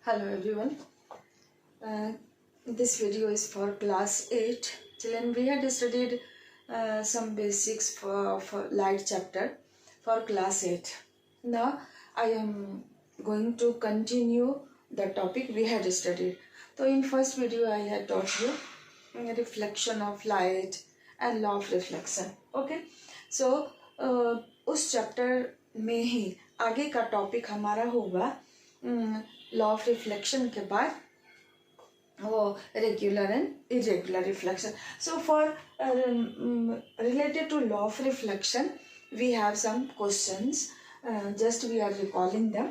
Hello everyone. This video is for class 8. Children, we had studied some basics for light chapter for class 8. Now I am going to continue the topic we had studied. So in first video I had taught you reflection of light and law of reflection. Okay. So उस chapter में ही आगे का topic हमारा होगा law of reflection के बाद वो regular and irregular reflection. So for related to law of reflection we have some questions, just we are recalling them.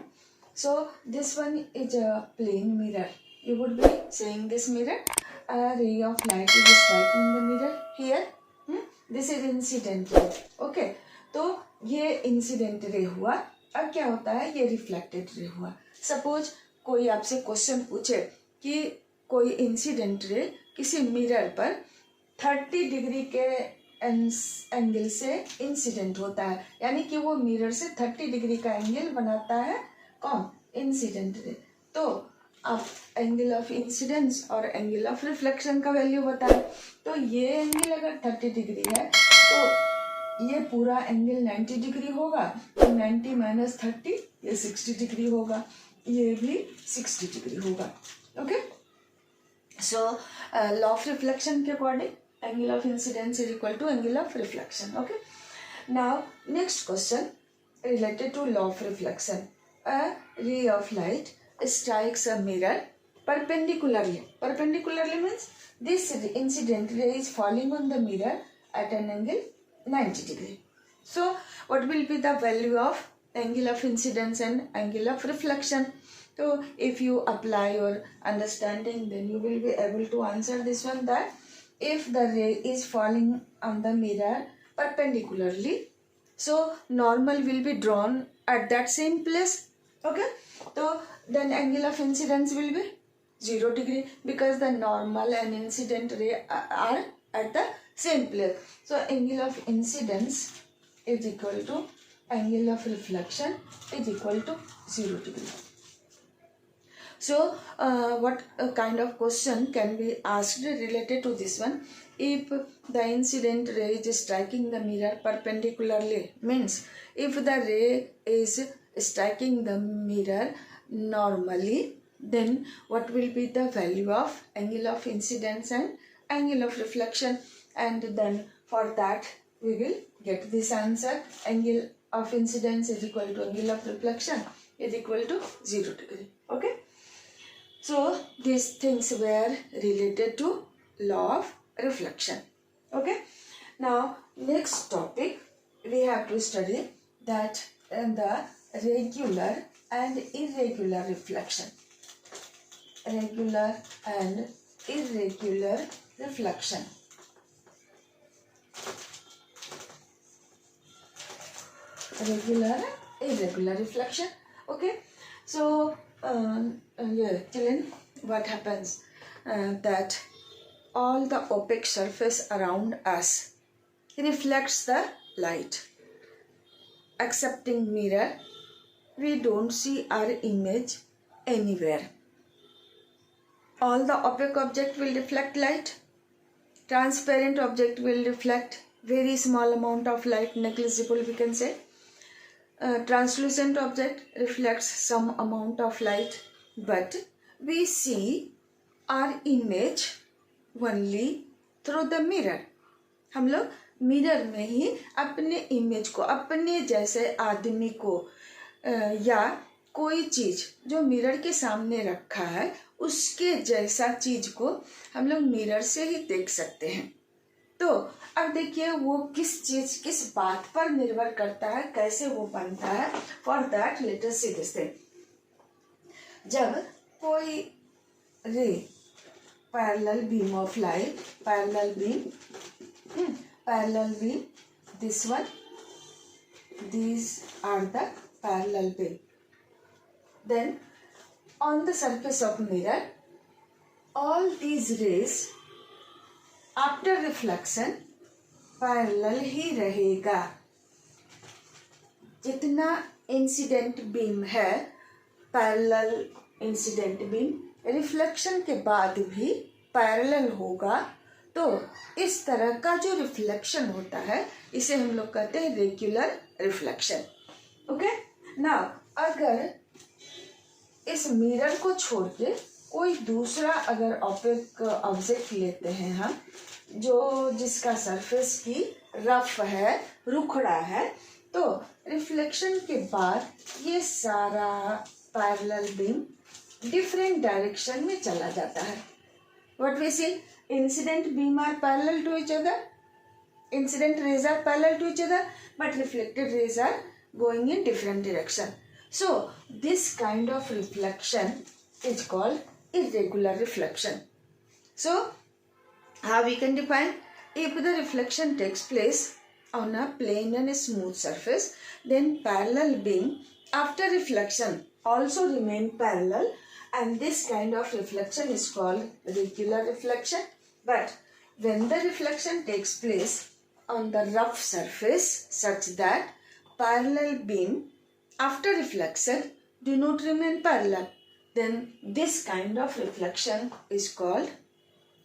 So this one is a plane mirror. You would be saying this mirror, a ray of light is striking the mirror here. This is incident ray. Okay, तो ये incident ray हुआ. अब क्या होता है, ये reflected ray हुआ. Suppose कोई आपसे क्वेश्चन पूछे कि कोई इंसिडेंट रे किसी मिरर पर 30 डिग्री के एंगल से इंसिडेंट होता है, यानी कि वो मिरर से 30 डिग्री का एंगल बनाता है. कौन? Incident ray. तो आप एंगल ऑफ इंसिडेंस और एंगल ऑफ रिफ्लेक्शन का वैल्यू बताएं. तो ये एंगल अगर 30 डिग्री है तो ये पूरा एंगल 90 डिग्री होगा. तो 90 माइनस 30 ये 60 डिग्री होगा. ये भी 60 डिग्री होगा. Okay, so law of reflection के according angle of incidence is equal to angle of reflection. Okay, now next question related to law of reflection. A ray of light strikes a mirror perpendicularly. Perpendicularly means this incident ray is falling on the mirror at an angle 90 degree. So what will be the value of angle of incidence and angle of reflection? So if you apply your understanding, then you will be able to answer this one, that if the ray is falling on the mirror perpendicularly, so normal will be drawn at that same place. Okay, so then angle of incidence will be 0 degree because the normal and incident ray are at the same place. So angle of incidence is equal to angle of reflection is equal to 0 degree. So what kind of question can be asked related to this one? If the incident ray is striking the mirror perpendicularly, means if the ray is striking the mirror normally, then what will be the value of angle of incidence and angle of reflection? And then for that we will get this answer. Angle of incidence is equal to angle of reflection is equal to 0 degree. Okay, so these things were related to law of reflection. Okay, now next topic we have to study that the regular and irregular reflection. Regular and irregular reflection. Regular and irregular reflection. Okay, so yeah, children, what happens that all the opaque surface around us reflects the light. Excepting mirror, we don't see our image anywhere. All the opaque object will reflect light. Transparent object will reflect very small amount of light, negligible we can say. Translucent object reflects some amount of light, but we see our image only through the mirror. हम लोग mirror में ही अपने image को, अपने जैसे आदमी को या कोई चीज जो मिरर के सामने रखा है उसके जैसा चीज को हम लोग मिरर से ही देख सकते हैं. तो अब देखिए वो किस चीज, किस बात पर निर्भर करता है, कैसे वो बनता है. For that let us see this thing. जब कोई रे, parallel beam of light, parallel beam, this one, these are the parallel beam. Then on the surface of mirror, all these rays after reflection parallel ही रहेगा. जितना incident beam है parallel incident beam reflection के बाद भी parallel होगा तो इस तरह का जो रिफ्लेक्शन होता है इसे हम लोग कहते हैं रेगुलर रिफ्लेक्शन। ओके, नाउ अगर इस मिरर को छोड़ के कोई दूसरा अगर ऑब्जेक्ट लेते हैं हम जो जिसका सरफेस की रफ है, रुखड़ा है, तो रिफ्लेक्शन के बाद ये सारा पैरेलल बीम डिफरेंट डायरेक्शन में चला जाता है। What we see, incident beam are parallel to each other, incident rays are parallel to each other but reflected rays are going in different direction. So this kind of reflection is called irregular reflection. So how we can define? If the reflection takes place on a plane and a smooth surface, then parallel beam after reflection also remain parallel, and this kind of reflection is called regular reflection. But when the reflection takes place on the rough surface such that parallel beam after reflection do not remain parallel, then this kind of reflection is called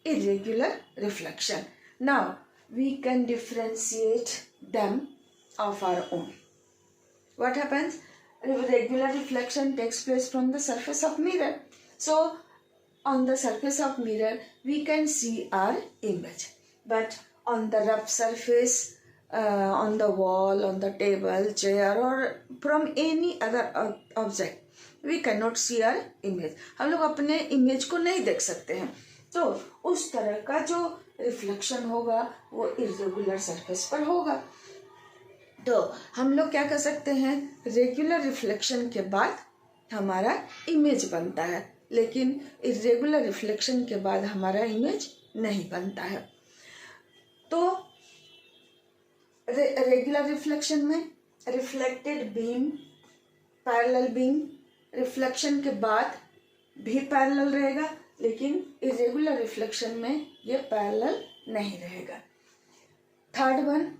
irregular reflection. Now we can differentiate them of our own. What happens? Regular reflection takes place from the surface of mirror. So on the surface of mirror we can see our image, but on the rough surface, on the wall, on the table, chair or from any other object, we cannot see our image. हम लोग अपने image को नहीं देख सकते हैं, तो उस तरह का जो रिफ्लेक्शन होगा वो इर्रेगुलर सरफेस पर होगा। तो हम लोग क्या कर सकते हैं, रेगुलर रिफ्लेक्शन के बाद हमारा इमेज बनता है, लेकिन इर्रेगुलर रिफ्लेक्शन के बाद हमारा इमेज नहीं बनता है। तो रेगुलर रिफ्लेक्शन में reflected beam, parallel beam reflection के बाद भी पैरेलल रहेगा, लेकिन इरेगुलर रिफ्लेक्शन में ये पैरेलल नहीं रहेगा। थर्ड वन,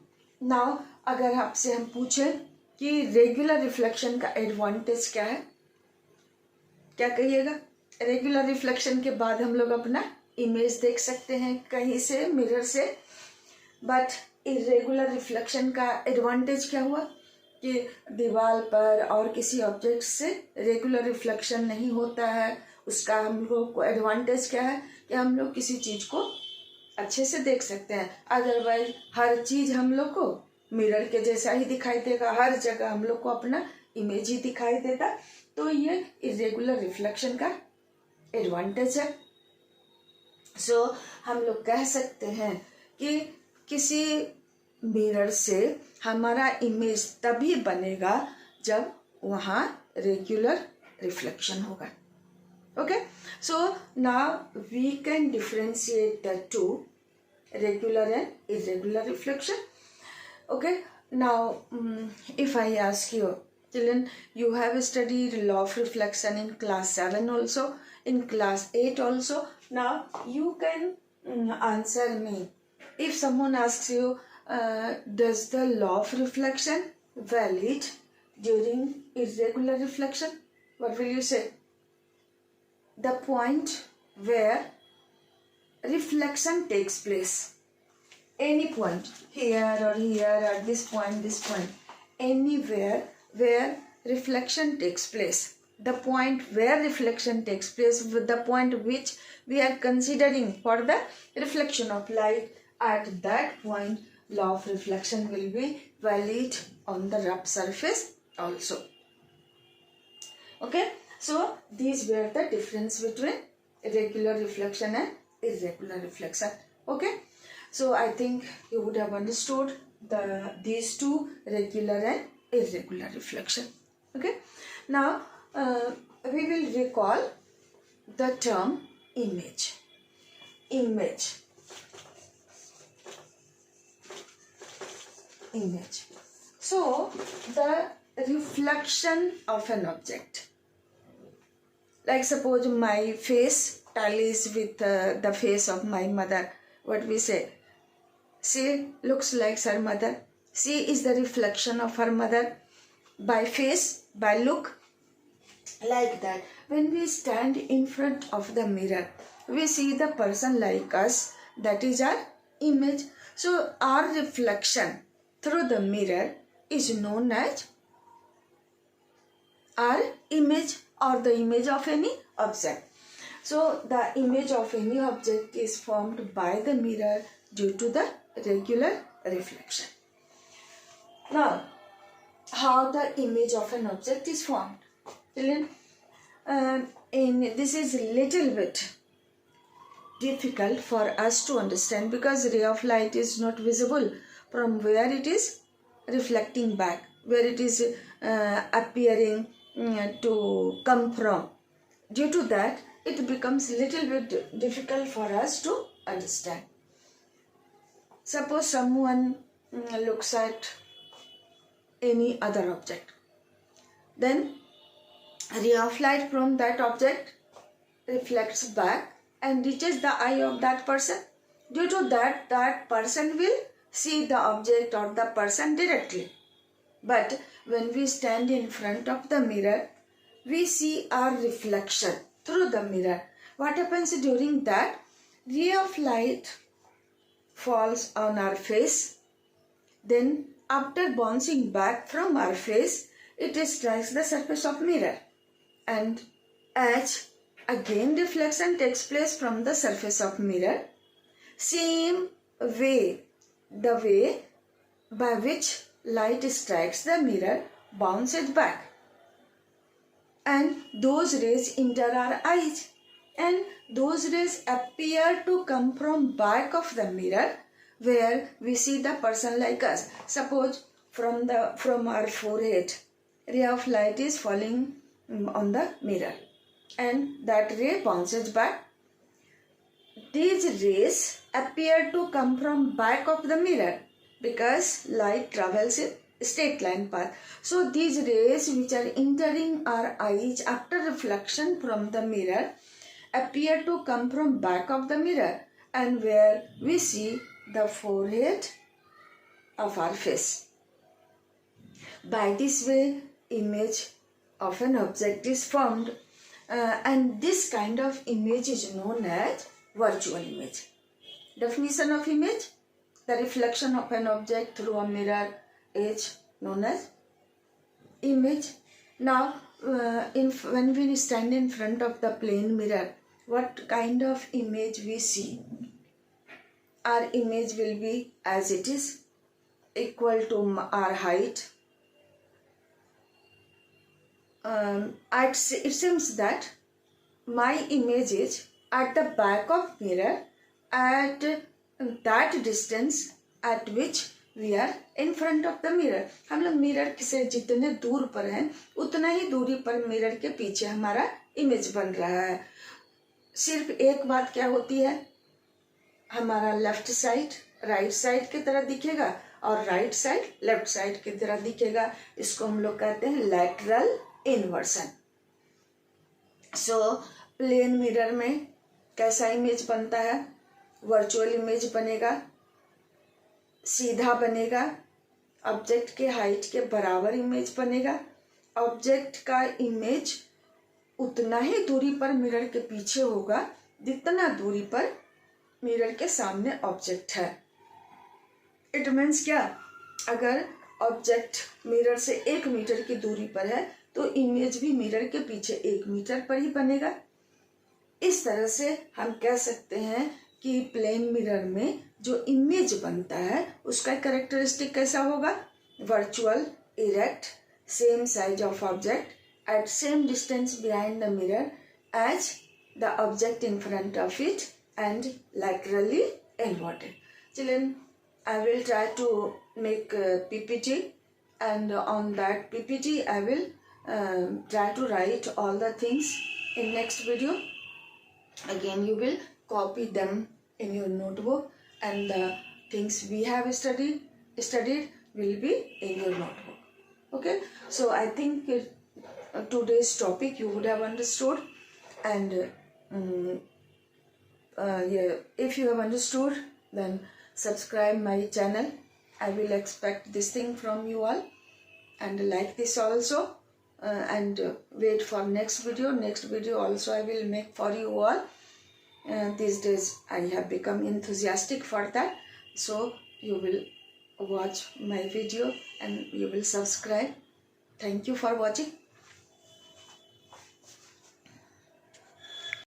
नाउ अगर आपसे हम पूछे कि रेगुलर रिफ्लेक्शन का एडवांटेज क्या है, क्या कहिएगा? रेगुलर रिफ्लेक्शन के बाद हम लोग अपना इमेज देख सकते हैं कहीं से, मिरर से, बट इरेगुलर रिफ्लेक्शन का एडवांटेज क्या हुआ कि दीवार पर और किसी ऑब्जेक्ट से रेगुलर रिफ्लेक्शन नहीं होता है। उसका हम लोग को एडवांटेज क्या है कि हम लोग किसी चीज़ को अच्छे से देख सकते हैं, अदरवाइज हर चीज़ हम लोग को मिरर के जैसा ही दिखाई देगा, हर जगह हम लोग को अपना इमेज ही दिखाई देता। तो ये इरेगुलर रिफ्लेक्शन का एडवांटेज है। सो हम लोग कह सकते हैं कि किसी मिरर से हमारा इमेज तभी बनेगा जब वहाँ रेगुलर रिफ्लेक्शन होगा। Okay, so now we can differentiate the two, regular and irregular reflection. Okay, now if I ask you, children, you have studied law of reflection in class 7 also, in class 8 also. Now you can answer me. If someone asks you, does the law of reflection valid during irregular reflection? What will you say? The point where reflection takes place, any point, here or here, at this point, anywhere where reflection takes place, the point where reflection takes place, with the point which we are considering for the reflection of light, at that point law of reflection will be valid on the rough surface also. Okay, so these were the difference between regular reflection and irregular reflection. Okay, so I think you would have understood these two, regular and irregular reflection. Okay, now we will recall the term image. So the reflection of an object, like suppose my face tallies with the face of my mother. What we say? She looks like her mother. She is the reflection of her mother by face, by look. Like that, when we stand in front of the mirror, we see the person like us, that is our image. So our reflection through the mirror is known as our image, or the image of any object. So the image of any object is formed by the mirror due to the regular reflection. Now, how the image of an object is formed? Children, this is little bit difficult for us to understand, because ray of light is not visible from where it is reflecting back, where it is appearing to come from. Due to that, it becomes little bit difficult for us to understand. Suppose someone looks at any other object, then a ray of light from that object reflects back and reaches the eye of that person. Due to that, that person will see the object or the person directly. But when we stand in front of the mirror, we see our reflection through the mirror. What happens during that? Ray of light falls on our face. Then after bouncing back from our face, it strikes the surface of mirror. And as again reflection takes place from the surface of mirror, same way, the way by which light strikes the mirror bounces back, and those rays enter our eyes, and those rays appear to come from back of the mirror where we see the person like us. Suppose from our forehead, ray of light is falling on the mirror, and that ray bounces back. These rays appear to come from back of the mirror because light travels in straight line path. So these rays which are entering our eyes after reflection from the mirror appear to come from back of the mirror, and where we see the forehead of our face. By this way, image of an object is formed, and this kind of image is known as virtual image. Definition of image: the reflection of an object through a mirror is known as image. Now, when we stand in front of the plane mirror, what kind of image we see? Our image will be as it is, equal to our height. It seems that my image is at the back of mirror at that distance at which we are in front of the mirror. हम लोग mirror से जितने दूर पर हैं उतना ही दूरी पर मिरर के पीछे हमारा इमेज बन रहा है. सिर्फ एक बात क्या होती है, हमारा लेफ्ट साइड राइट साइड की तरह दिखेगा और राइट साइड लेफ्ट साइड की तरह दिखेगा. इसको हम लोग कहते हैं lateral inversion. So plane mirror में कैसा इमेज बनता है? वर्चुअल इमेज बनेगा, सीधा बनेगा, ऑब्जेक्ट के हाइट के बराबर इमेज बनेगा. ऑब्जेक्ट का इमेज उतना ही दूरी पर मिरर के पीछे होगा जितना दूरी पर मिरर के सामने ऑब्जेक्ट है. इट मीन्स क्या? अगर ऑब्जेक्ट मिरर से 1 मीटर की दूरी पर है तो इमेज भी मिरर के पीछे 1 मीटर पर ही बनेगा. इस तरह से हम कह सकते हैं कि प्लेन मिरर में जो इमेज बनता है उसका कैरेक्टरिस्टिक कैसा होगा? Virtual, erect, same size of object at same distance behind the mirror as the object in front of it and laterally inverted. Children, I will try to make PPT, and on that PPT I will try to write all the things in next video. Again, you will copy them in your notebook, and the things we have studied will be in your notebook. Okay, so I think today's topic you would have understood, and yeah, if you have understood, then subscribe my channel. I will expect this thing from you all, and like this also. and wait for next video. Next video also I will make for you all. These days I have become enthusiastic for that, so you will watch my video and you will subscribe. Thank you for watching.